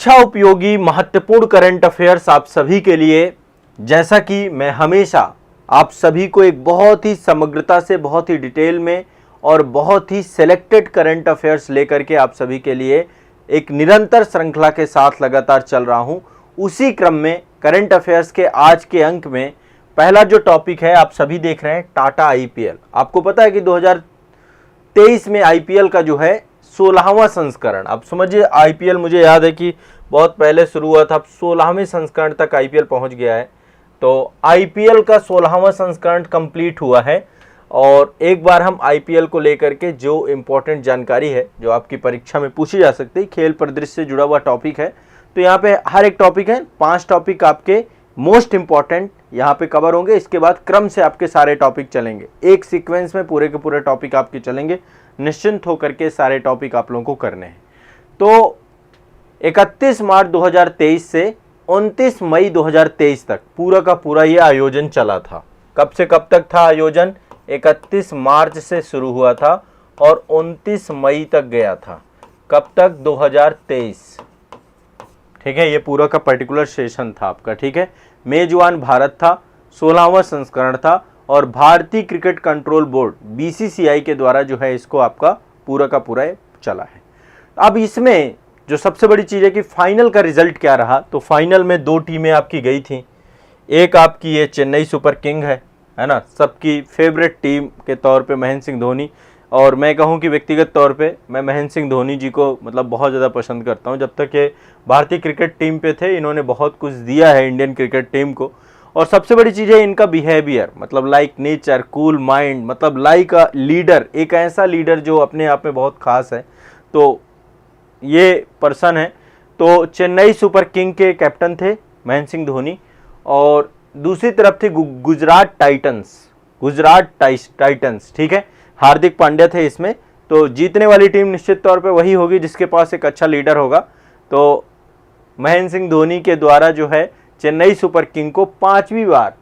शिक्षा उपयोगी महत्वपूर्ण करंट अफेयर्स आप सभी के लिए। जैसा कि मैं हमेशा आप सभी को एक बहुत ही समग्रता से, बहुत ही डिटेल में और बहुत ही सिलेक्टेड करंट अफेयर्स लेकर के आप सभी के लिए एक निरंतर श्रृंखला के साथ लगातार चल रहा हूं। उसी क्रम में करंट अफेयर्स के आज के अंक में पहला जो टॉपिक है, आप सभी देख रहे हैं टाटा आईपीएल। आपको पता है कि 2023 में आईपीएल का जो है 16वां संस्करण, आप समझिए आईपीएल, मुझे याद है कि बहुत पहले शुरू हुआ था, अब 16वें संस्करण तक आईपीएल पहुंच गया है। तो आईपीएल का 16वां संस्करण कंप्लीट हुआ है और एक बार हम आईपीएल को लेकर के जो इम्पोर्टेंट जानकारी है जो आपकी परीक्षा में पूछी जा सकती है, खेल परिदृश्य से जुड़ा हुआ टॉपिक है। तो यहाँ पे हर एक टॉपिक है, 5 टॉपिक आपके मोस्ट इंपॉर्टेंट यहाँ पे कवर होंगे। इसके बाद क्रम से आपके सारे टॉपिक चलेंगे, एक सीक्वेंस में पूरे के पूरे टॉपिक आपके चलेंगे। निश्चिंत होकर के सारे टॉपिक आप लोगों को करने हैं। तो 31 मार्च 2023 से 29 मई 2023 तक पूरा का पूरा ये आयोजन चला था। कब से कब तक था आयोजन? 31 मार्च से शुरू हुआ था और 29 मई तक गया था। कब तक? 2023। ठीक है, ये पूरा का पर्टिकुलर सेशन था आपका। ठीक है, मेजबान भारत था, 16वां संस्करण था और भारतीय क्रिकेट कंट्रोल बोर्ड बीसीसीआई के द्वारा जो है इसको आपका पूरा का पूरा चला है। अब इसमें जो सबसे बड़ी चीज़ है कि फाइनल का रिजल्ट क्या रहा। तो फाइनल में 2 टीमें आपकी गई थी। एक आपकी ये चेन्नई सुपर किंग है ना, सबकी फेवरेट टीम के तौर पे महेंद्र सिंह धोनी। और मैं कहूँ कि व्यक्तिगत तौर पे मैं महेंद्र सिंह धोनी जी को मतलब बहुत ज़्यादा पसंद करता हूँ। जब तक ये भारतीय क्रिकेट टीम पे थे, इन्होंने बहुत कुछ दिया है इंडियन क्रिकेट टीम को। और सबसे बड़ी चीज़ है इनका बिहेवियर, मतलब लाइक नेचर, कूल माइंड, मतलब लाइक अ लीडर, एक ऐसा लीडर जो अपने आप में बहुत खास है। तो ये पर्सन है। तो चेन्नई सुपर किंग के कैप्टन थे महेंद्र सिंह धोनी और दूसरी तरफ थी गुजरात टाइटंस। ठीक है, हार्दिक पांड्या थे इसमें। तो जीतने वाली टीम निश्चित तौर पे वही होगी जिसके पास एक अच्छा लीडर होगा। तो महेंद्र सिंह धोनी के द्वारा जो है चेन्नई सुपर किंग को 5वीं बार,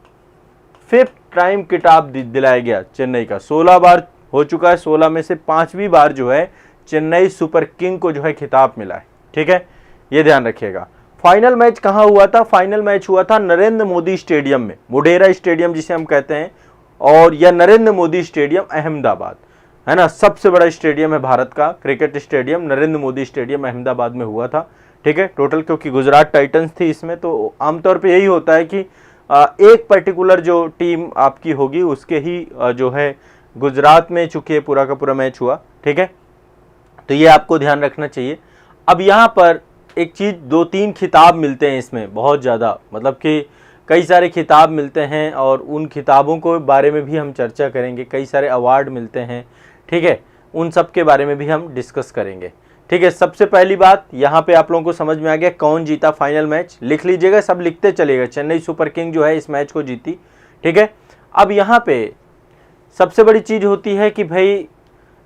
5th टाइम खिताब दिलाया गया चेन्नई का। 16 बार हो चुका है, 16 में से 5वीं बार जो है चेन्नई सुपर किंग को जो है खिताब मिला है। ठीक है, ये ध्यान रखिएगा। फाइनल मैच कहाँ हुआ था? फाइनल मैच हुआ था नरेंद्र मोदी स्टेडियम में, मोढेरा स्टेडियम जिसे हम कहते हैं, और यह नरेंद्र मोदी स्टेडियम अहमदाबाद है ना, सबसे बड़ा स्टेडियम है भारत का cricket stadium. Narendra Modi stadium Ahmedabad में हुआ था। ठीक है, टोटल क्योंकि गुजरात टाइटंस थी इसमें, तो आमतौर पे यही होता है कि एक पर्टिकुलर जो टीम आपकी होगी उसके ही जो है गुजरात में चूंकि पूरा का पूरा मैच हुआ। ठीक है, तो ये आपको ध्यान रखना चाहिए। अब यहाँ पर एक चीज़, 2-3 खिताब मिलते हैं इसमें बहुत ज़्यादा, मतलब कि कई सारे खिताब मिलते हैं और उन खिताबों को बारे में भी हम चर्चा करेंगे। कई सारे अवार्ड मिलते हैं। ठीक है, उन सब के बारे में भी हम डिस्कस करेंगे। ठीक है, सबसे पहली बात यहाँ पे आप लोगों को समझ में आ गया कौन जीता फाइनल मैच। लिख लीजिएगा, सब लिखते चलिएगा। चेन्नई सुपर किंग जो है इस मैच को जीती। ठीक है, अब यहाँ पे सबसे बड़ी चीज़ होती है कि भाई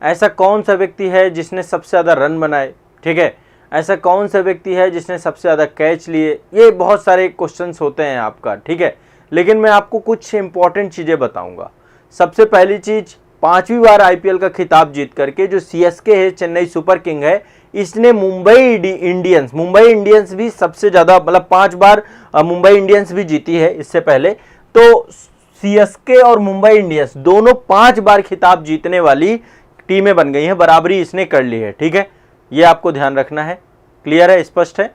ऐसा कौन सा व्यक्ति है जिसने सबसे ज़्यादा रन बनाए। ठीक है, ऐसा कौन सा व्यक्ति है जिसने सबसे ज़्यादा कैच लिए। ये बहुत सारे क्वेश्चंस होते हैं आपका। ठीक है, लेकिन मैं आपको कुछ इंपॉर्टेंट चीज़ें बताऊंगा। सबसे पहली चीज़, 5वीं बार आईपीएल का खिताब जीत करके जो सीएसके है, चेन्नई सुपर किंग है, इसने मुंबई इंडियंस भी सबसे ज़्यादा, मतलब 5 बार मुंबई इंडियंस भी जीती है इससे पहले। तो सीएसके और मुंबई इंडियंस दोनों 5 बार खिताब जीतने वाली टीमें बन गई हैं, बराबरी इसने कर ली है। ठीक है, ये आपको ध्यान रखना है। क्लियर है, स्पष्ट है?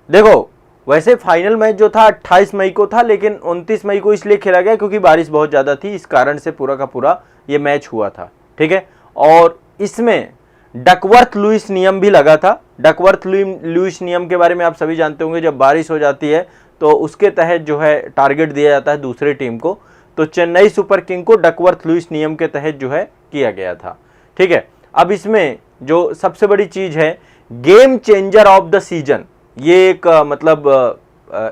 देखो, वैसे फाइनल मैच जो था 28 मई को था, लेकिन 29 मई को इसलिए खेला गया क्योंकि बारिश बहुत ज़्यादा थी, इस कारण से पूरा का पूरा ये मैच हुआ था। ठीक है, और इसमें डकवर्थ लुईस नियम भी लगा था। डकवर्थ लुईस नियम के बारे में आप सभी जानते होंगे, जब बारिश हो जाती है तो उसके तहत जो है टारगेट दिया जाता है दूसरे टीम को। तो चेन्नई सुपर किंग को डकवर्थ लुईस नियम के तहत जो है किया गया था। ठीक है, अब इसमें जो सबसे बड़ी चीज़ है, game changer of the season, ये एक मतलब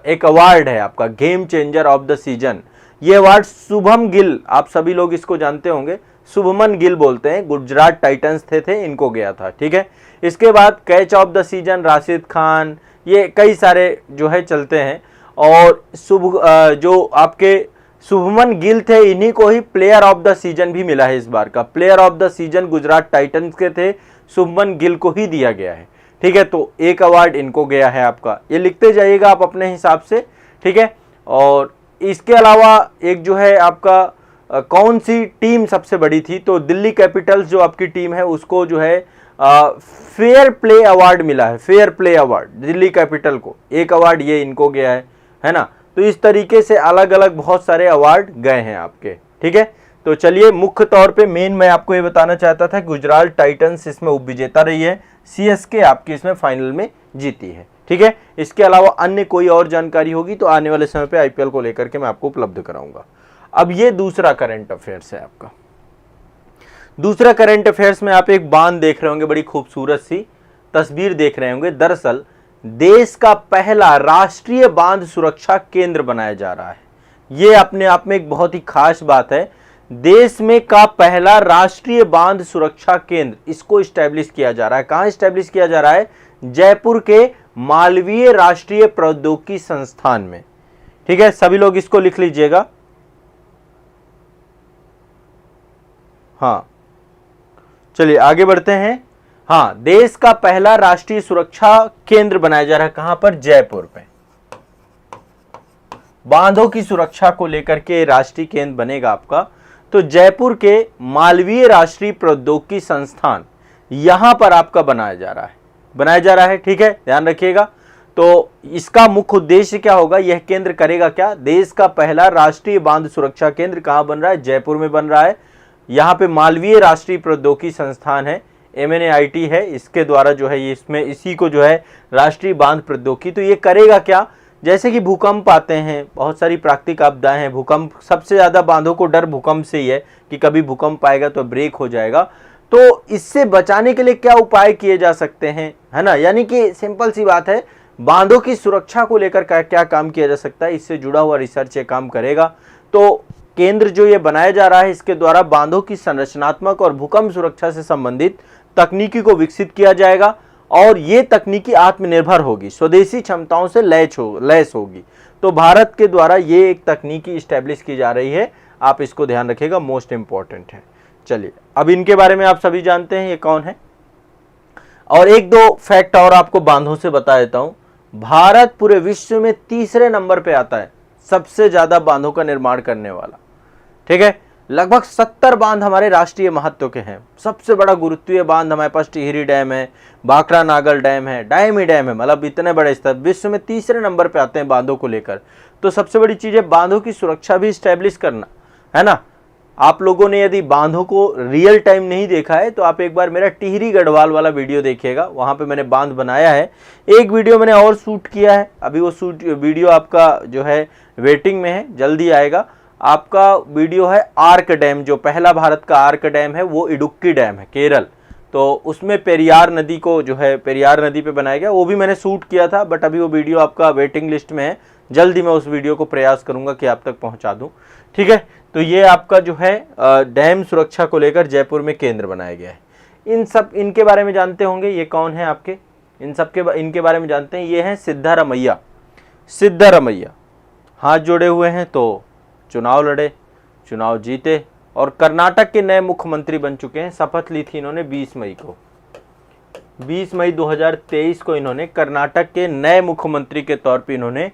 एक अवार्ड है आपका, game changer of the season. ये अवार्ड शुभम गिल, आप सभी लोग इसको जानते होंगे, शुभमन गिल बोलते हैं, गुजरात टाइटंस थे इनको गया था। ठीक है, इसके बाद catch of the season Rashid Khan, ये कई सारे जो है चलते हैं। और जो आपके शुभमन गिल थे, इन्हीं को ही प्लेयर ऑफ द सीजन भी मिला है। इस बार का player of the season Gujarat Titans के थे, शुभमन गिल को ही दिया गया है। ठीक है, तो एक अवार्ड इनको गया है आपका, ये लिखते जाइएगा आप अपने हिसाब से, ठीक है। और इसके अलावा एक जो है आपका कौन सी टीम सबसे बड़ी थी, तो दिल्ली कैपिटल्स जो आपकी टीम है उसको जो है फेयर प्ले अवार्ड मिला है, fair play award Delhi capital को, एक अवार्ड ये इनको गया है ना। तो इस तरीके से अलग अलग बहुत सारे अवार्ड गए हैं आपके, ठीक है। तो चलिए, मुख्य तौर पे मेन मैं आपको ये बताना चाहता था, गुजरात टाइटंस इसमें उपविजेता रही है, सीएसके आपकी इसमें फाइनल में जीती है, ठीक है। इसके अलावा अन्य कोई और जानकारी होगी तो आने वाले समय पे आईपीएल को लेकर के मैं आपको उपलब्ध कराऊंगा। अब ये दूसरा करंट अफेयर्स है आपका। दूसरा करंट अफेयर्स में आप एक बांध देख रहे होंगे, बड़ी खूबसूरत सी तस्वीर देख रहे होंगे। दरअसल देश का पहला राष्ट्रीय बांध सुरक्षा केंद्र बनाया जा रहा है। ये अपने आप में एक बहुत ही खास बात है। देश में का पहला राष्ट्रीय बांध सुरक्षा केंद्र, इसको स्टैब्लिश किया जा रहा है। कहां स्टैब्लिश किया जा रहा है? जयपुर के मालवीय राष्ट्रीय प्रौद्योगिकी संस्थान में, ठीक है। सभी लोग इसको लिख लीजिएगा। हाँ, चलिए आगे बढ़ते हैं। हाँ, देश का पहला राष्ट्रीय सुरक्षा केंद्र बनाया जा रहा है। कहां पर? जयपुर पे। बांधों की सुरक्षा को लेकर के राष्ट्रीय केंद्र बनेगा आपका, तो जयपुर के मालवीय राष्ट्रीय प्रौद्योगिकी संस्थान, यहां पर आपका बनाया जा रहा है, ठीक है, ध्यान रखिएगा। तो इसका मुख्य उद्देश्य क्या होगा? यह केंद्र करेगा क्या? देश का पहला राष्ट्रीय बांध सुरक्षा केंद्र कहां बन रहा है? जयपुर में बन रहा है। यहाँ पे मालवीय राष्ट्रीय प्रौद्योगिकी संस्थान है, MNIT है, इसके द्वारा जो है ये इसमें इसी को जो है राष्ट्रीय बांध प्रौद्योगिकी। तो ये करेगा क्या? जैसे कि भूकंप आते हैं, बहुत सारी प्राकृतिक आपदाएं हैं, भूकंप, सबसे ज्यादा बांधों को डर भूकंप से ही है कि कभी भूकंप आएगा तो ब्रेक हो जाएगा। तो इससे बचाने के लिए क्या उपाय किए जा सकते हैं, है ना। यानी कि सिंपल सी बात है, बांधों की सुरक्षा को लेकर क्या काम किया जा सकता है, इससे जुड़ा हुआ रिसर्च ये काम करेगा। तो केंद्र जो ये बनाया जा रहा है, इसके द्वारा बांधों की संरचनात्मक और भूकंप सुरक्षा से संबंधित तकनीकी को विकसित किया जाएगा और ये तकनीकी आत्मनिर्भर होगी, स्वदेशी क्षमताओं से लैस होगी। तो भारत के द्वारा ये एक तकनीकी स्टैब्लिश की जा रही है, आप इसको ध्यान रखिएगा, मोस्ट इंपॉर्टेंट है। चलिए, अब इनके बारे में आप सभी जानते हैं ये कौन है। और एक दो फैक्ट और आपको बांधों से बता देता हूं। भारत पूरे विश्व में तीसरे नंबर पे आता है सबसे ज्यादा बांधों का निर्माण करने वाला, ठीक है। लगभग 70 बांध हमारे राष्ट्रीय महत्व के हैं। सबसे बड़ा गुरुत्वीय बांध हमारे पास टिहरी डैम है, भाखड़ा नागल डैम है, डायमी डैम है, मतलब इतने बड़े स्तर, विश्व में तीसरे नंबर पे आते हैं बांधों को लेकर। तो सबसे बड़ी चीज है बांधों की सुरक्षा भी स्टैब्लिश करना, है ना। आप लोगों ने यदि बांधों को रियल टाइम नहीं देखा है तो आप एक बार मेरा टिहरी गढ़वाल वाला वीडियो देखिएगा, वहां पे मैंने बांध बनाया है। एक वीडियो मैंने और शूट किया है, अभी वो वीडियो आपका जो है वेटिंग में है, जल्दी आएगा। आपका वीडियो है आर्क डैम, जो पहला भारत का आर्क डैम है वो इडुक्की डैम है, केरल। तो उसमें पेरियार नदी को जो है पेरियार नदी पे बनाया गया, वो भी मैंने शूट किया था, बट अभी वो वीडियो आपका वेटिंग लिस्ट में है। जल्दी मैं उस वीडियो को प्रयास करूंगा कि आप तक पहुंचा दूं, ठीक है। तो ये आपका जो है डैम सुरक्षा को लेकर जयपुर में केंद्र बनाया गया है। इनके बारे में जानते होंगे, ये कौन है आपके, इनके बारे में जानते हैं। ये हैं सिद्धारमैया। सिद्धारमैया हाथ जोड़े हुए हैं, तो चुनाव लड़े, चुनाव जीते और कर्नाटक के नए मुख्यमंत्री बन चुके हैं। शपथ ली थी इन्होंने 20 मई को, 20 मई 2023 को इन्होंने कर्नाटक के नए मुख्यमंत्री के तौर पे इन्होंने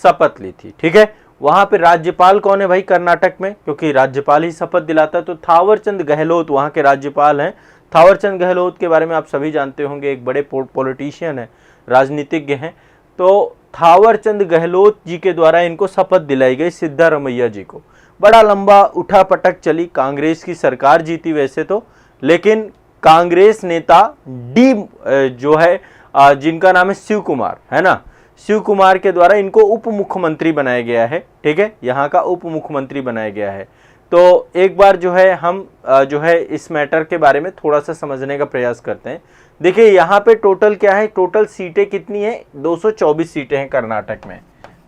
शपथ ली थी, ठीक है। वहां पे राज्यपाल कौन है भाई कर्नाटक में, क्योंकि राज्यपाल ही शपथ दिलाता है। तो थावरचंद गहलोत वहां के राज्यपाल हैं। थावरचंद गहलोत के बारे में आप सभी जानते होंगे, एक बड़े पॉलिटिशियन है, राजनीतिज्ञ हैं। तो थावरचंद गहलोत जी के द्वारा इनको शपथ दिलाई गई, सिद्धारमैया जी को। बड़ा लंबा उठा पटक चली, कांग्रेस की सरकार जीती वैसे तो, लेकिन कांग्रेस नेता जो है जिनका नाम है शिव कुमार, है ना, शिव कुमार के द्वारा इनको उप मुख्यमंत्री बनाया गया है, ठीक है, यहाँ का उप मुख्यमंत्री बनाया गया है। तो एक बार जो है हम जो है इस मैटर के बारे में थोड़ा सा समझने का प्रयास करते हैं। देखिए यहाँ पे टोटल क्या है, टोटल सीटें कितनी है, 224 सीटें हैं कर्नाटक में,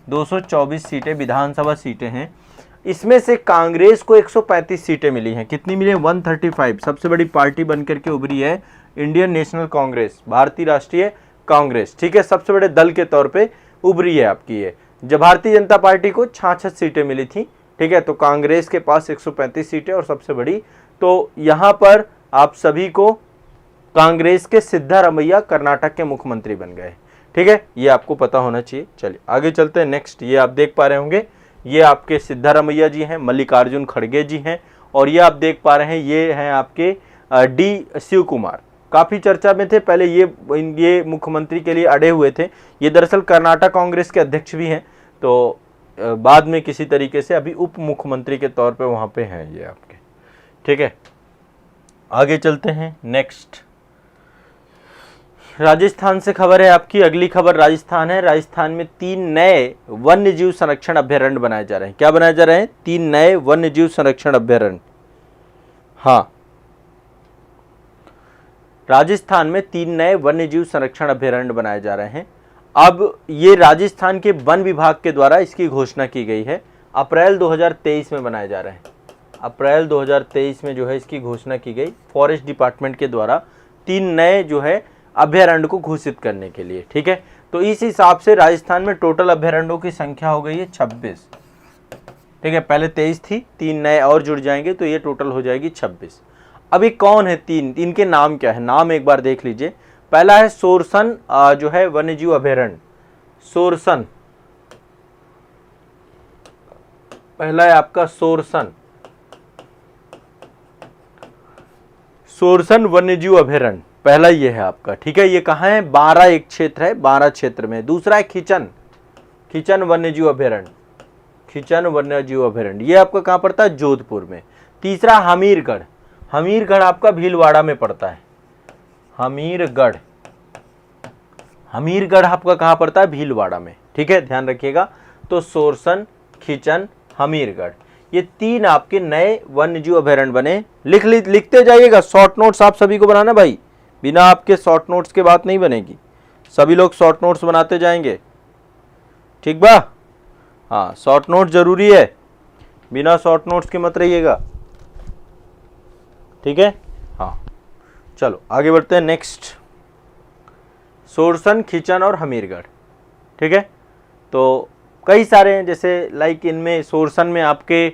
224 सीटें विधानसभा सीटें हैं। इसमें से कांग्रेस को 135 सीटें मिली हैं। कितनी मिली है? 135। सबसे बड़ी पार्टी बनकर के उभरी है इंडियन नेशनल कांग्रेस, भारतीय राष्ट्रीय कांग्रेस, ठीक है, सबसे बड़े दल के तौर पे उभरी है आपकी ये। जब भारतीय जनता पार्टी को 66 सीटें मिली थी, ठीक है, तो कांग्रेस के पास 135 सीटें और सबसे बड़ी। तो यहाँ पर आप सभी को कांग्रेस के सिद्धारमैया कर्नाटक के मुख्यमंत्री बन गए। ठीक है, ये आपको पता होना चाहिए। चलिए आगे चलते हैं। नेक्स्ट, ये आप देख पा रहे होंगे, ये आपके सिद्धारमैया जी हैं, मल्लिकार्जुन खड़गे जी हैं, और ये आप देख पा रहे हैं ये हैं आपके डी शिव कुमार, काफी चर्चा में थे पहले, ये मुख्यमंत्री के लिए अड़े हुए थे। ये दरअसल कर्नाटक कांग्रेस के अध्यक्ष भी हैं, तो बाद में किसी तरीके से अभी उप मुख्यमंत्री के तौर पे वहां पे हैं ये आपके। ठीक है, आगे चलते हैं। नेक्स्ट, राजस्थान से खबर है आपकी। अगली खबर राजस्थान है। राजस्थान में 3 नए वन्य जीव संरक्षण अभ्यारण्य बनाए जा रहे हैं। क्या बनाए जा रहे हैं? 3 नए वन्य जीव संरक्षण अभ्यारण्य। हाँ, राजस्थान में 3 नए वन्य जीव संरक्षण अभ्यारण्य बनाए जा रहे हैं। अब ये राजस्थान के वन विभाग के द्वारा इसकी घोषणा की गई है। अप्रैल 2023 में बनाए जा रहे हैं। अप्रैल 2023 में जो है इसकी घोषणा की गई फॉरेस्ट डिपार्टमेंट के द्वारा 3 नए जो है अभ्यारण्य को घोषित करने के लिए। ठीक है, तो इस हिसाब से राजस्थान में टोटल अभ्यारण्यों की संख्या हो गई है 26। ठीक है, पहले 23 थी, 3 नए और जुड़ जाएंगे तो ये टोटल हो जाएगी 26। अभी कौन है 3, इनके नाम क्या है? नाम एक बार देख लीजिए। पहला है सोरसन जो है वन्यजीव अभ्यारण्य, सोरसन, पहला है आपका सोरसन, सोरसन वन्यजीव अभ्यारण्य, पहला ये है आपका। ठीक है, ये कहाँ है? 12 एक क्षेत्र है, 12 क्षेत्र में। दूसरा है खिचन, खिचन वन्यजीव अभ्यारण्य, खिचन वन्यजीव अभ्यारण्य, ये आपका कहाँ पड़ता है? जोधपुर में। तीसरा हमीरगढ़, हमीरगढ़ आपका भीलवाड़ा में पड़ता है। हमीरगढ़, हमीरगढ़ आपका कहाँ पड़ता है? भीलवाड़ा में। ठीक है, ध्यान रखिएगा। तो सोरसन, खिचन, हमीरगढ़, ये 3 आपके नए वन्यजीव अभ्यारण्य बने। लिखते जाइएगा। शॉर्ट नोट्स आप सभी को बनाना भाई, बिना आपके शॉर्ट नोट्स के बात नहीं बनेगी। सभी लोग शॉर्ट नोट्स बनाते जाएंगे। ठीक बा? हाँ, शॉर्ट नोट जरूरी है, बिना शॉर्ट नोट्स के मत रहिएगा। ठीक है, हाँ चलो आगे बढ़ते हैं। नेक्स्ट, सोरसन, खिचन और हमीरगढ़। ठीक है, तो कई सारे हैं, जैसे लाइक इनमें सोरसन में आपके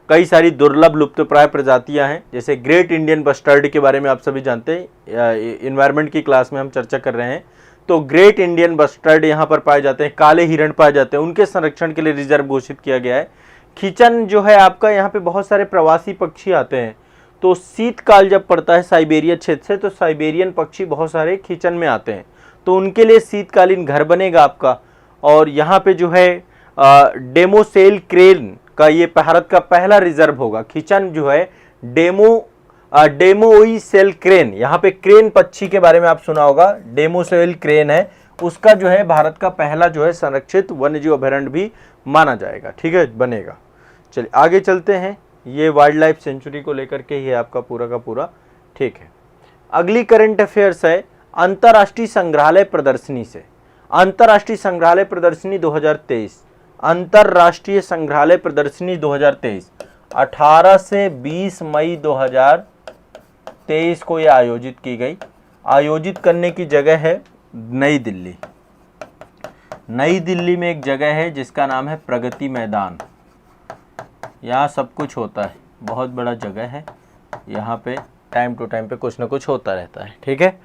कई सारी दुर्लभ लुप्तप्राय प्रजातियां हैं, जैसे ग्रेट इंडियन बस्टर्ड के बारे में आप सभी जानते हैं, इन्वायरमेंट की क्लास में हम चर्चा कर रहे हैं। तो ग्रेट इंडियन बस्टर्ड यहाँ पर पाए जाते हैं, काले हिरण पाए जाते हैं, उनके संरक्षण के लिए रिजर्व घोषित किया गया है। खिचन जो है आपका, यहाँ पे बहुत सारे प्रवासी पक्षी आते हैं, तो शीतकाल जब पड़ता है साइबेरिया क्षेत्र से, तो साइबेरियन पक्षी बहुत सारे खिचन में आते हैं, तो उनके लिए शीतकालीन घर बनेगा आपका। और यहाँ पे जो है डेमोसेल क्रेन का ये भारत का पहला रिजर्व होगा। खिचन जो है डेमोइसेल क्रेन, यहाँ पे क्रेन पक्षी के बारे में आप सुना होगा, डेमोसेल क्रेन है, उसका जो है भारत का पहला जो है संरक्षित वन्यजीव अभ्यारण्य भी माना जाएगा। ठीक है, बनेगा। चलिए आगे चलते हैं। ये वाइल्ड लाइफ सेंचुरी को लेकर के ही है आपका पूरा का पूरा। ठीक है, अगली करंट अफेयर्स है अंतर्राष्ट्रीय संग्रहालय प्रदर्शनी से। अंतर्राष्ट्रीय संग्रहालय प्रदर्शनी 2023, अंतर्राष्ट्रीय संग्रहालय प्रदर्शनी 2023 18 से 20 मई 2023 को यह आयोजित की गई। आयोजित करने की जगह है नई दिल्ली। नई दिल्ली में एक जगह है जिसका नाम है प्रगति मैदान। यहाँ सब कुछ होता है, बहुत बड़ा जगह है, यहाँ पे टाइम टू टाइम पे कुछ ना कुछ होता रहता है। ठीक है,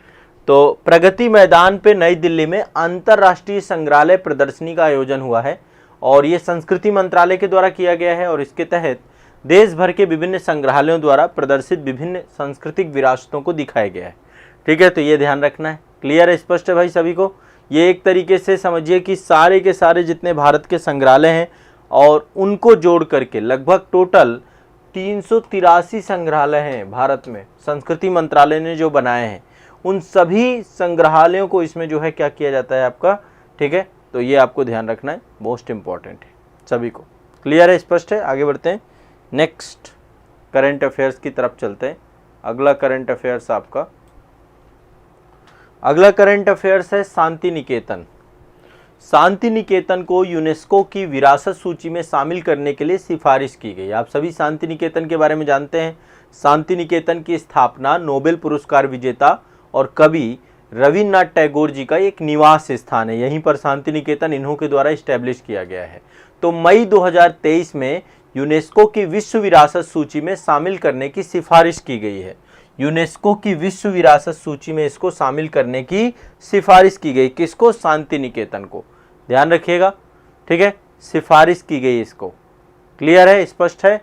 तो प्रगति मैदान पे नई दिल्ली में अंतर्राष्ट्रीय संग्रहालय प्रदर्शनी का आयोजन हुआ है, और ये संस्कृति मंत्रालय के द्वारा किया गया है, और इसके तहत देश भर के विभिन्न संग्रहालयों द्वारा प्रदर्शित विभिन्न सांस्कृतिक विरासतों को दिखाया गया है। ठीक है, तो ये ध्यान रखना है। क्लियर है, स्पष्ट है भाई सभी को? ये एक तरीके से समझिए कि सारे के सारे जितने भारत के संग्रहालय हैं और उनको जोड़ करके लगभग टोटल 383 संग्रहालय हैं भारत में, संस्कृति मंत्रालय ने जो बनाए हैं, उन सभी संग्रहालयों को इसमें जो है क्या किया जाता है आपका। ठीक है, तो ये आपको ध्यान रखना है, मोस्ट इंपॉर्टेंट है सभी को। क्लियर है, स्पष्ट है? आगे बढ़ते हैं। नेक्स्ट करंट अफेयर्स की तरफ चलते हैं। अगला करंट अफेयर्स आपका, अगला करंट अफेयर्स है शांति निकेतन। शांति निकेतन को यूनेस्को की विरासत सूची में शामिल करने के लिए सिफारिश की गई। आप सभी शांति निकेतन के बारे में जानते हैं। शांति निकेतन की स्थापना नोबेल पुरस्कार विजेता और कवि रविन्द्रनाथ टैगोर जी का एक निवास स्थान है, यहीं पर शांति निकेतन इन्हों के द्वारा इस्टेब्लिश किया गया है। तो मई 2023 में यूनेस्को की विश्व विरासत सूची में शामिल करने की सिफारिश की गई है। यूनेस्को की विश्व विरासत सूची में इसको शामिल करने की सिफारिश की गई। किसको? शांति निकेतन को। ध्यान रखिएगा, ठीक है, सिफारिश की गई इसको। क्लियर है, स्पष्ट है।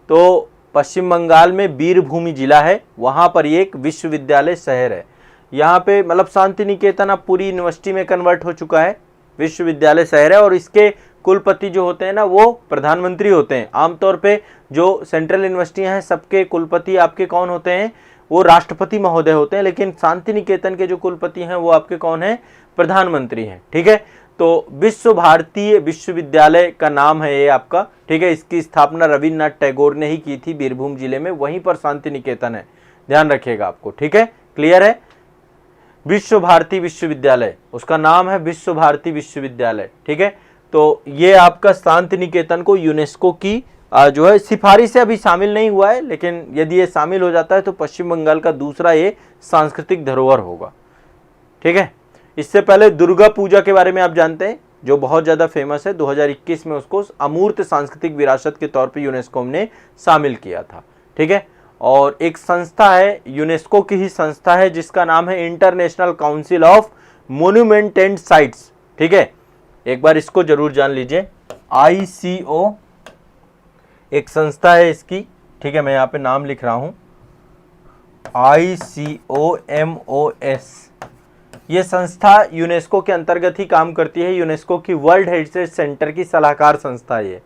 तो पश्चिम बंगाल में बीरभूमि जिला है, वहां पर ये एक विश्वविद्यालय शहर है। यहाँ पे मतलब शांति निकेतन अब पूरी यूनिवर्सिटी में कन्वर्ट हो चुका है, विश्वविद्यालय शहर है। और इसके कुलपति जो होते हैं ना, वो प्रधानमंत्री होते हैं। आमतौर पे जो सेंट्रल यूनिवर्सिटियां हैं, सबके कुलपति आपके कौन होते हैं? वो राष्ट्रपति महोदय होते हैं। लेकिन शांति निकेतन के जो कुलपति हैं वो आपके कौन हैं? प्रधानमंत्री हैं। ठीक है, तो विश्व भारतीय विश्वविद्यालय का नाम है ये आपका। ठीक है, इसकी स्थापना रविन्द्रनाथ टैगोर ने ही की थी बीरभूम जिले में, वहीं पर शांति निकेतन है। ध्यान रखिएगा आपको। ठीक है, क्लियर है। विश्व भारती विश्वविद्यालय, उसका नाम है विश्व भारती विश्वविद्यालय। ठीक है, तो ये आपका शांति निकेतन को यूनेस्को की जो है सिफारिश से अभी शामिल नहीं हुआ है, लेकिन यदि ये शामिल हो जाता है तो पश्चिम बंगाल का दूसरा ये सांस्कृतिक धरोहर होगा। ठीक है, इससे पहले दुर्गा पूजा के बारे में आप जानते हैं, जो बहुत ज़्यादा फेमस है। 2021 में उसको अमूर्त सांस्कृतिक विरासत के तौर पे यूनेस्को ने शामिल किया था। ठीक है, और एक संस्था है, यूनेस्को की ही संस्था है, जिसका नाम है international council of monument and sites. ठीक है, एक बार इसको जरूर जान लीजिए। ICO एक संस्था है इसकी। ठीक है, मैं यहाँ पे नाम लिख रहा हूँ, ICOMOS। ये संस्था यूनेस्को के अंतर्गत ही काम करती है। यूनेस्को की वर्ल्ड हेरिटेज सेंटर की सलाहकार संस्था है ये।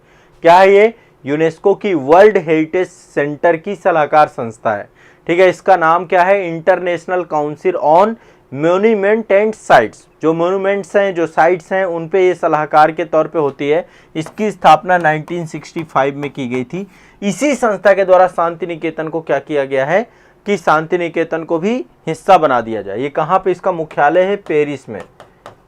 क्या है ये? यूनेस्को की वर्ल्ड हेरिटेज सेंटर की सलाहकार संस्था है। ठीक है, इसका नाम क्या है? International council on monument and sites. जो मोन्यूमेंट्स हैं, जो साइट्स हैं, उन पे ये सलाहकार के तौर पे होती है। इसकी स्थापना 1965 में की गई थी। इसी संस्था के द्वारा शांति निकेतन को क्या किया गया है कि शांति निकेतन को भी हिस्सा बना दिया जाए। ये कहाँ पे इसका मुख्यालय है? पेरिस में।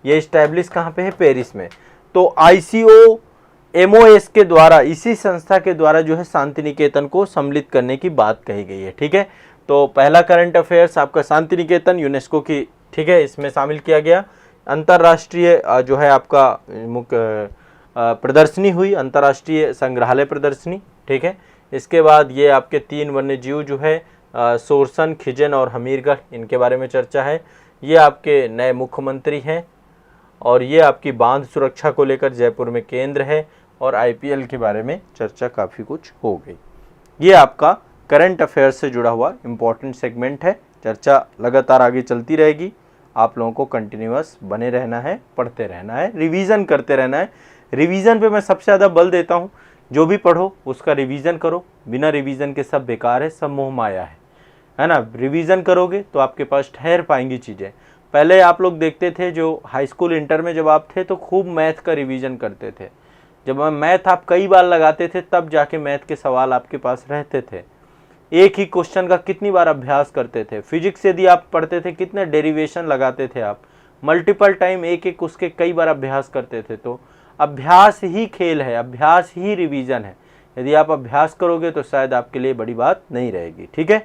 ये स्टैब्लिश कहाँ पे है? पेरिस में। तो ICOMOS के द्वारा, इसी संस्था के द्वारा जो है शांति निकेतन को सम्मिलित करने की बात कही गई है। ठीक है, तो पहला करंट अफेयर्स आपका शांति निकेतन यूनेस्को की, ठीक है, इसमें शामिल किया गया। अंतर्राष्ट्रीय जो है आपका मुख्य प्रदर्शनी हुई, अंतर्राष्ट्रीय संग्रहालय प्रदर्शनी। ठीक है, इसके बाद ये आपके 3 वन्य जीव जो है सोरसन, खिजन और हमीरगढ़, इनके बारे में चर्चा है। ये आपके नए मुख्यमंत्री हैं, और ये आपकी बांध सुरक्षा को लेकर जयपुर में केंद्र है, और IPL के बारे में चर्चा काफ़ी कुछ हो गई। ये आपका करंट अफेयर्स से जुड़ा हुआ इम्पोर्टेंट सेगमेंट है। चर्चा लगातार आगे चलती रहेगी। आप लोगों को कंटिन्यूअस बने रहना है, पढ़ते रहना है, रिवीजन करते रहना है। रिवीजन पे मैं सबसे ज़्यादा बल देता हूँ। जो भी पढ़ो उसका रिवीजन करो। बिना रिवीजन के सब बेकार है, सब मोह माया है ना। रिवीजन करोगे तो आपके पास ठहर पाएंगी चीज़ें। पहले आप लोग देखते थे, जो हाई स्कूल इंटर में जब आप थे तो खूब मैथ का रिवीजन करते थे। जब मैथ आप कई बार लगाते थे तब जाके मैथ के सवाल आपके पास रहते थे। एक ही क्वेश्चन का कितनी बार अभ्यास करते थे। फिजिक्स यदि आप पढ़ते थे, कितने डेरिवेशन लगाते थे आप, मल्टीपल टाइम एक एक उसके कई बार अभ्यास करते थे। तो अभ्यास ही खेल है, अभ्यास ही रिवीजन है। यदि आप अभ्यास करोगे तो शायद आपके लिए बड़ी बात नहीं रहेगी। ठीक है।